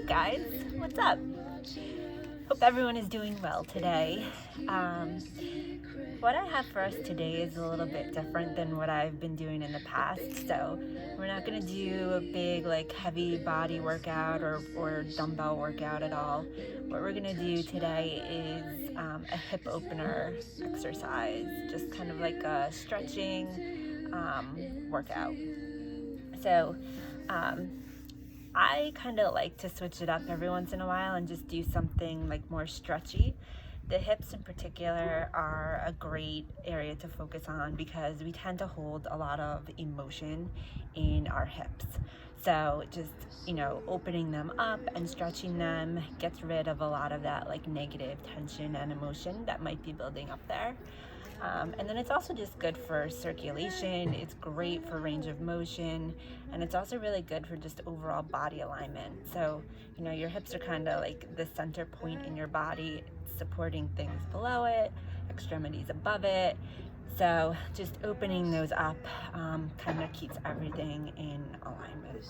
guys, what's up? Hope everyone is doing well today. What I have for us today is a little bit different than what I've been doing in the past. So we're not going to do a big heavy body workout or dumbbell workout at all. What we're going to do today is a hip opener exercise, just kind of like a stretching workout. So I kind of like to switch it up every once in a while and just do something more stretchy. The hips in particular are a great area to focus on because we tend to hold a lot of emotion in our hips. So just, opening them up and stretching them gets rid of a lot of that negative tension and emotion that might be building up there. And then it's also just good for circulation. It's great for range of motion, and it's also really good for just overall body alignment. So, your hips are kind of like the center point in your body, supporting things below it, extremities above it. So just opening those up kind of keeps everything in alignment.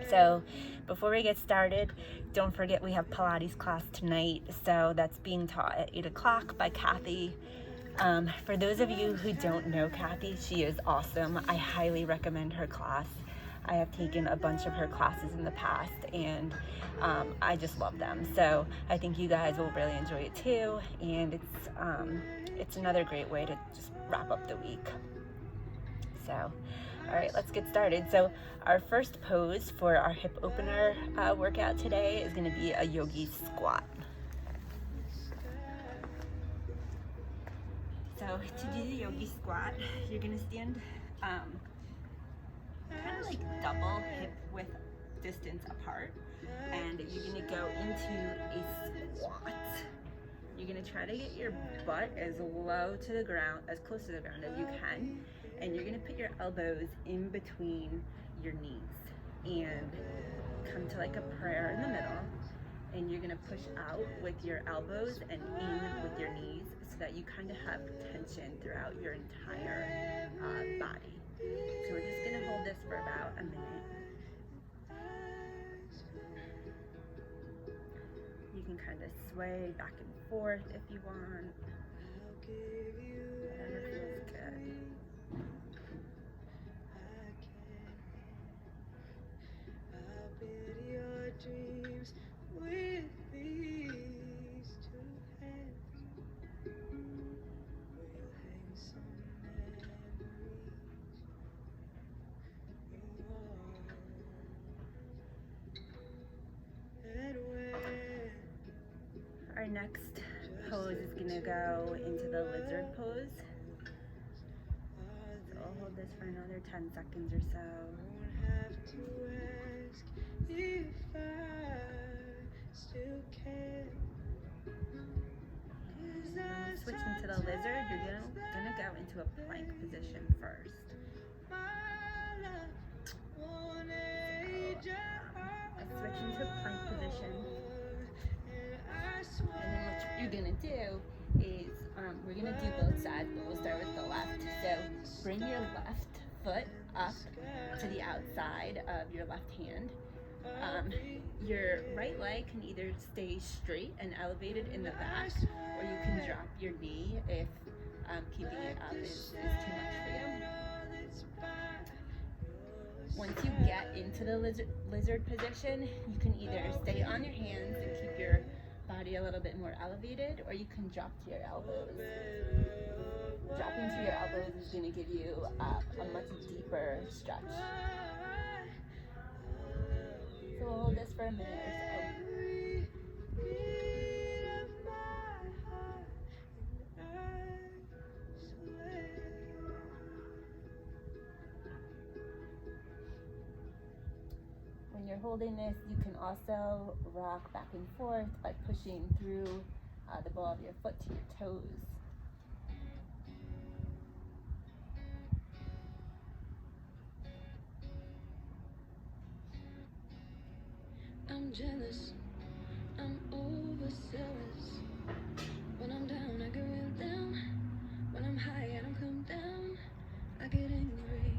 So before we get started, don't forget we have Pilates class tonight. So that's being taught at 8 o'clock by Kathy. For those of you who don't know Kathy, she is awesome. I highly recommend her class. I have taken a bunch of her classes in the past, and I just love them. So I think you guys will really enjoy it too, and it's another great way to just wrap up the week. So, all right, let's get started. So our first pose for our hip opener workout today is going to be a Yogi squat. So to do the Yogi squat, you're going to stand kind of double hip width distance apart, and you're going to go into a squat. You're going to try to get your butt as low to the ground, as close to the ground as you can, and you're going to put your elbows in between your knees and come to a prayer in the middle, and you're going to push out with your elbows and in with your knees so that you kind of have tension throughout your entire body. So we're just going to hold this for about a minute. You can kind of sway back and forth if you want. Whatever feels good. Our next pose is going to go into the lizard pose. So I'll hold this for another 10 seconds or so. And when we switch into the lizard, you're going to go into a plank position first. Let's switch into plank position. And then what you're going to do is, we're going to do both sides, but we'll start with the left. So bring your left foot up to the outside of your left hand. Your right leg can either stay straight and elevated in the back, or you can drop your knee if keeping it up is too much for you. Once you get into the lizard position, you can either stay on your hands and keep your body a little bit more elevated, or you can drop to your elbows. Dropping to your elbows is going to give you a much deeper stretch. So we'll hold this for a minute or so. When you're holding this, you can also rock back and forth by pushing through the ball of your foot to your toes. I'm jealous, I'm overzealous. When I'm down, I get real down. When I'm high, I don't come down. I get angry,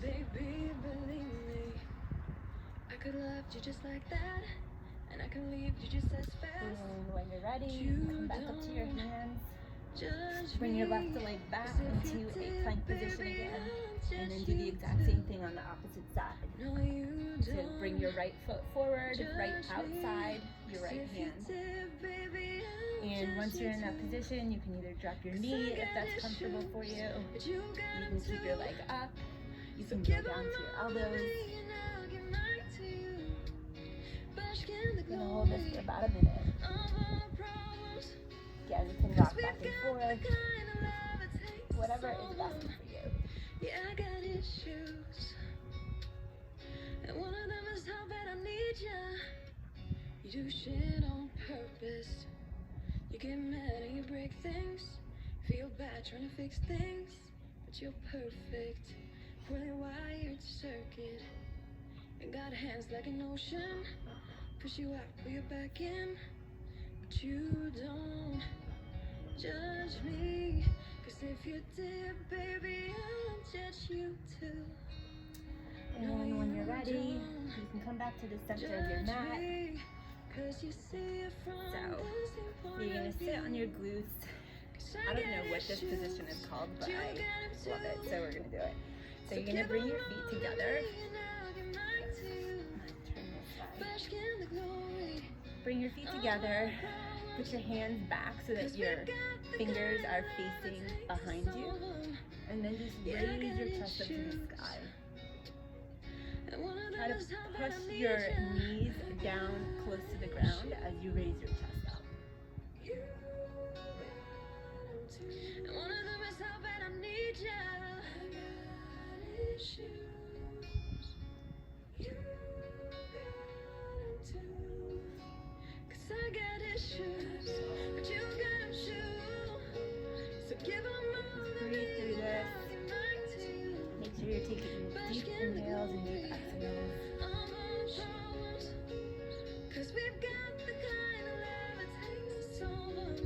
baby, believe me. I could love you just like that. and I can leave you just as fast. And when you're ready, come back up to your hands. Bring your left leg back into a plank position again, and then do the exact same thing on the opposite side. So bring your right foot forward, right outside your right hand. And once you're in that position, you can either drop your knee if that's comfortable for you. You can keep your leg up. You can go down to your elbows. We're gonna hold this for about a minute. Again, you can rock back and forth, whatever is best for you. Yeah, I got issues, and one of them is how bad I need ya. You do shit on purpose. You get mad and you break things. Feel bad trying to fix things, but you're perfect. Poorly wired circuit, and got hands like an ocean. Push you out, pull you back in, but you don't judge me. Cause if you did, baby, I'll judge you too. And when you're ready, you can come back to the center of your mat. So you're gonna sit on your glutes. I don't know what this position is called, but I love it, so we're gonna do it. So you're gonna bring your feet together. Bring your feet together. Put your hands back so that your fingers are facing behind you. And then just raise your chest up to the sky. Try to push your knees down close to the ground as you raise your chest up. I got issues, but you got them too. So give them all. Just breathe through this. Make sure you're taking deep inhales and deep exhales. Cause we've got the kind of love it takes to solve them.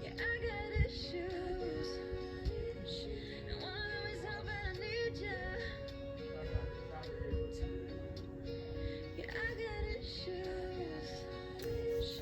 Yeah, I got issues, and one of them is how bad I need ya. Yeah, I got issues.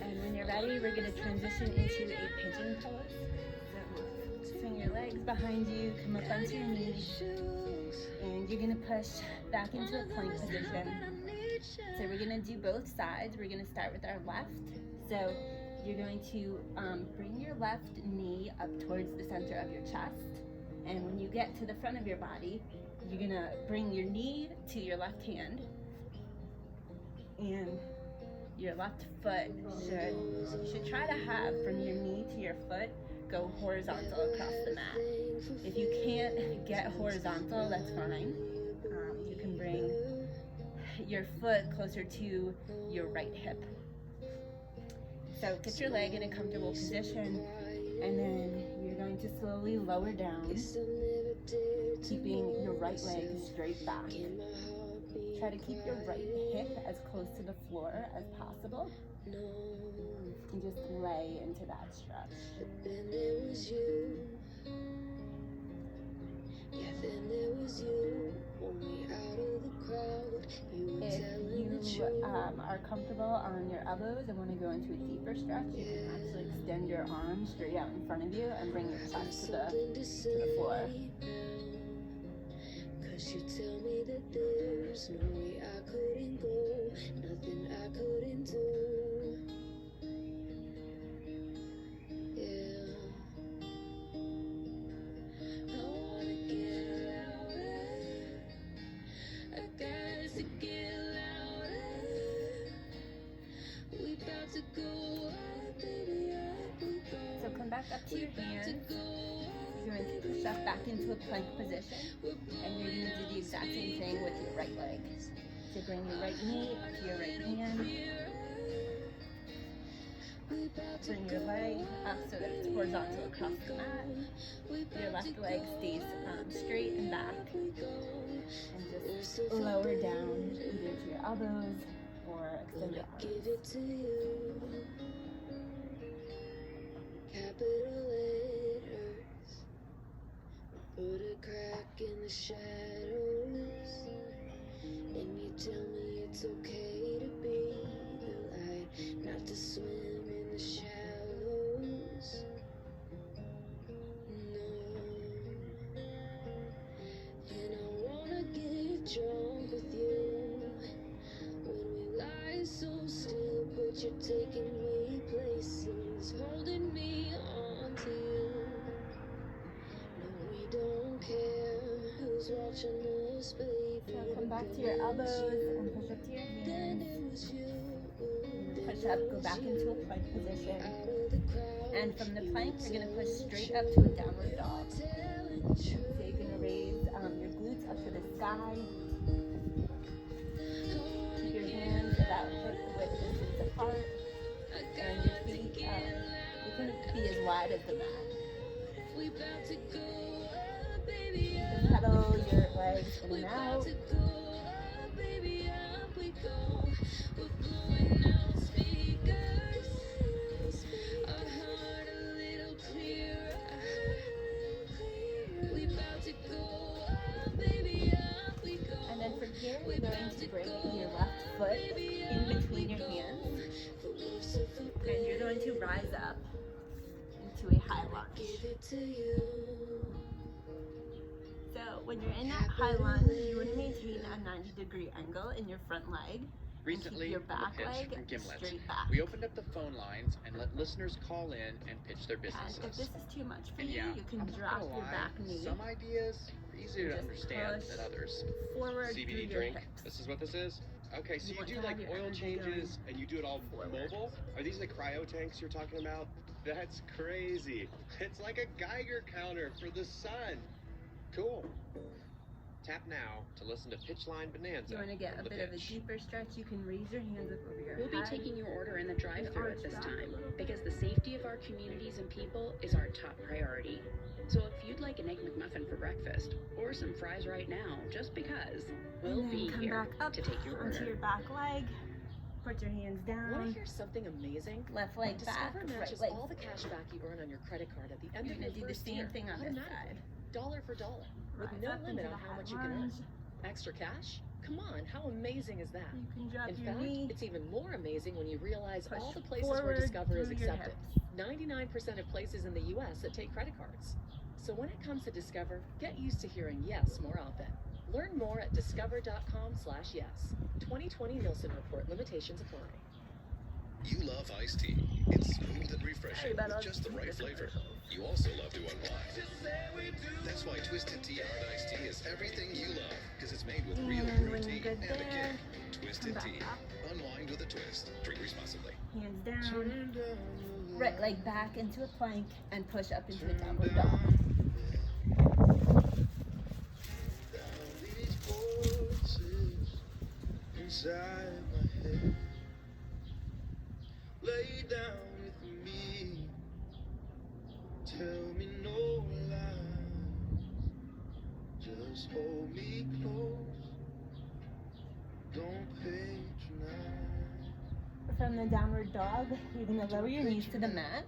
And when you're ready, we're going to transition into a pigeon pose. So swing your legs behind you, come up onto your knees, and you're going to push back into a plank position. So we're going to do both sides. We're going to start with our left. So you're going to bring your left knee up towards the center of your chest. And when you get to the front of your body, you're going to bring your knee to your left hand. And your left foot should try to have from your knee to your foot go horizontal across the mat. If you can't get horizontal, that's fine. You can bring your foot closer to your right hip. So get your leg in a comfortable position, and then you're going to slowly lower down, keeping your right leg straight back. Try to keep your right hip as close to the floor as possible. And just lay into that stretch. Then there was you. Yeah, then there was you. Pull me out of the crowd. You were telling the If you truth. are comfortable on your elbows and want to go into a deeper stretch, you can actually extend your arms straight out in front of you and bring your chest to the floor. Cause you tell me that there's no way I couldn't go, nothing I couldn't do. Yeah, I wanna get louder, I got to get louder. We about to go up, baby, up we go. So come back up to your hands. Go You're going to push up back into a plank position, and you're going to do the exact same thing with your right leg. So bring your right knee up to your right hand. Bring your leg up so that it's horizontal across the mat. Your left leg stays straight and back. And just lower down either to your elbows or extend your arms. give it to you. Capital letters. Put a crack in the shadows. And you tell me it's okay to be the light. that you're taking me places, holding me on to you. No, we don't care who's watching us, baby. So come back to your elbows and push up to your hands. Push up, go back into a plank position. And from the plank, you're going to push straight up to a downward dog. So you're going to raise your glutes up to the sky. Keep your hands about hip width distance apart. And your feet, you can be as wide as the mat. And pedal your legs in and out. And then from here, you're going to bring your left foot in between your hands. And you're going to rise up into a high lunge. So when you're in that high lunge, you want to maintain a 90-degree angle in your front leg. Recently, your back leg from Gimlet, straight back. we opened up the phone lines and let listeners call in and pitch their And businesses. if this is too much for And you, yeah, you can I'm not drop gonna your lie, back knee. some ideas are easier to Just understand push than others. forward through CBD your drink, hips. this is what this is? Okay, so You you want do to like have your oil energy changes and you do it all forward. mobile? Are these the cryo tanks you're talking about? That's crazy. It's like a Geiger counter for the sun. Cool. Tap now to listen to Pitchline Bonanza. You want to get a The bit of a pitch. deeper stretch, you can raise your hands up over your We'll be head. taking your order in the drive-thru arch at this back time a little bit. because the safety of our communities and people is our top priority. So if you'd like an Egg McMuffin for breakfast or some fries right now, just because, we'll And then be come here back up to take your onto order. your back leg. Put your hands Want down. to hear something amazing? Left leg back, Discover right matches leg all the forward. cash back you earn on your credit card at the end You're of going your to do the first same year, thing on this automatically, side. dollar for dollar, with Rise no up limit into on the how high much you can earn. lunge. Extra cash? Come on, how amazing is that? You can drop In your fact, knee. it's even more amazing when you realize Push all the places where forward Discover is through your accepted. hips. 99% of places in the U.S. that take credit cards. So when it comes to Discover, get used to hearing yes more often. Learn more at discover.com/yes. 2020 Nielsen Report. Limitations apply. You love iced tea. It's smooth and refreshing Everybody with loves just the tea right this flavor. commercial. You also love to unwind. That's why Twisted Tea Hard Iced Tea is everything you love, because it's made with real And brew when tea you're good and a there, kick. Twisted come Tea. back up. Unwind with a twist. Drink responsibly. Hands down. Right leg back into a plank and push up into a downward dog. Inside my head, lay down with me, tell me no lies, just hold me close, don't patronize. From the downward dog, you're going to lower your knees to the mat.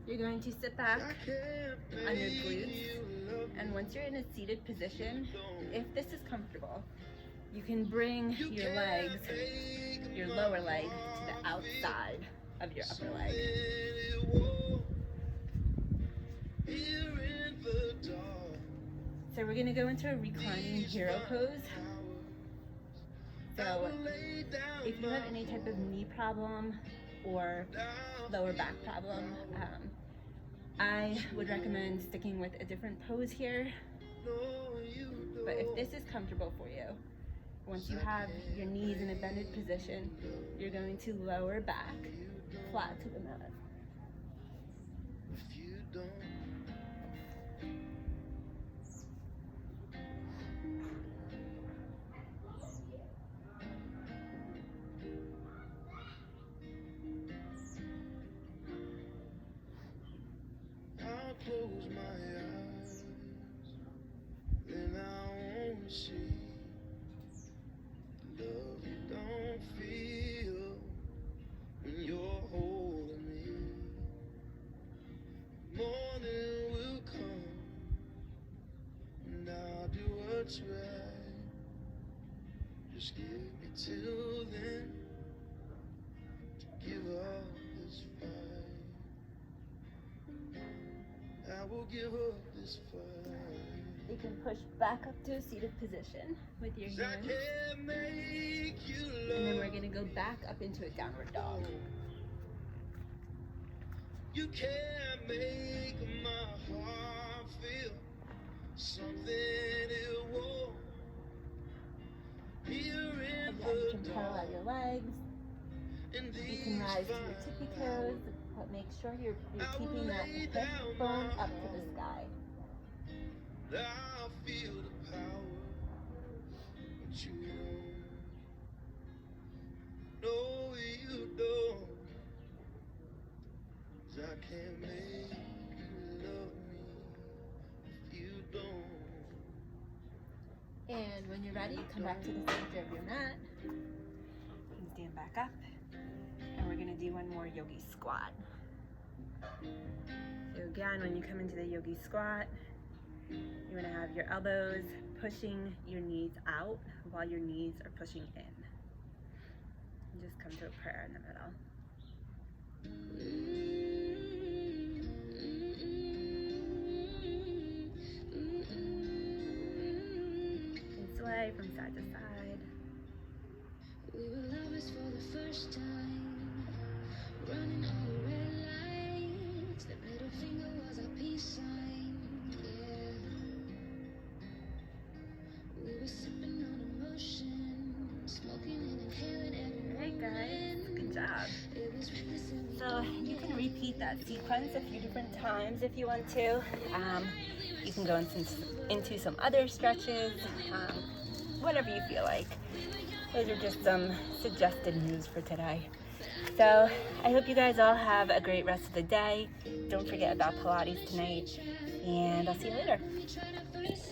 You're going to sit back on your glutes, and once you're in a seated position, if this is comfortable, you can bring your legs, your lower leg, to the outside of your upper leg. So we're going to go into a reclining hero pose. So if you have any type of knee problem or lower back problem, I would recommend sticking with a different pose here. But if this is comfortable for you, once you have your knees in a bended position, you're going to lower back flat to the mat. If you don't, I'll close my eyes, then I won't see the love you don't feel when you're holding me. Morning will come, and I'll do what's right. Just give me till then to give up this fight. I will give up this fight. You can push back up to a seated position with your 'Cause I hands. can't make you love. And then we're gonna go back up into a downward dog. You can't make my heart feel something it won't. Here in Again, you the can dark, parallel your legs. in You these can rise to your tippy toes, but make sure you're keeping that hip bone up to the sky. I feel the power, but you don't. No, you don't. 'Cause I can't make you love me if you don't. And when you're ready, come back to the center of your mat. You can stand back up. And we're gonna do one more yogi squat. So again, when you come into the yogi squat, you wanna have your elbows pushing your knees out while your knees are pushing in. And just come to a prayer in the middle. And sway from side to side. We were lovers for the first time, running all the red lights. That middle finger was our peace sign, yeah. We were sipping on emotion, smoking and inhaling every Alright guys, good job. It was reckless and we So you can repeat that sequence a few different times if you want to. You can go into some other stretches, whatever you feel like. Those are just some suggested moves for today. So I hope you guys all have a great rest of the day. Don't forget about Pilates tonight, and I'll see you later. we tried our first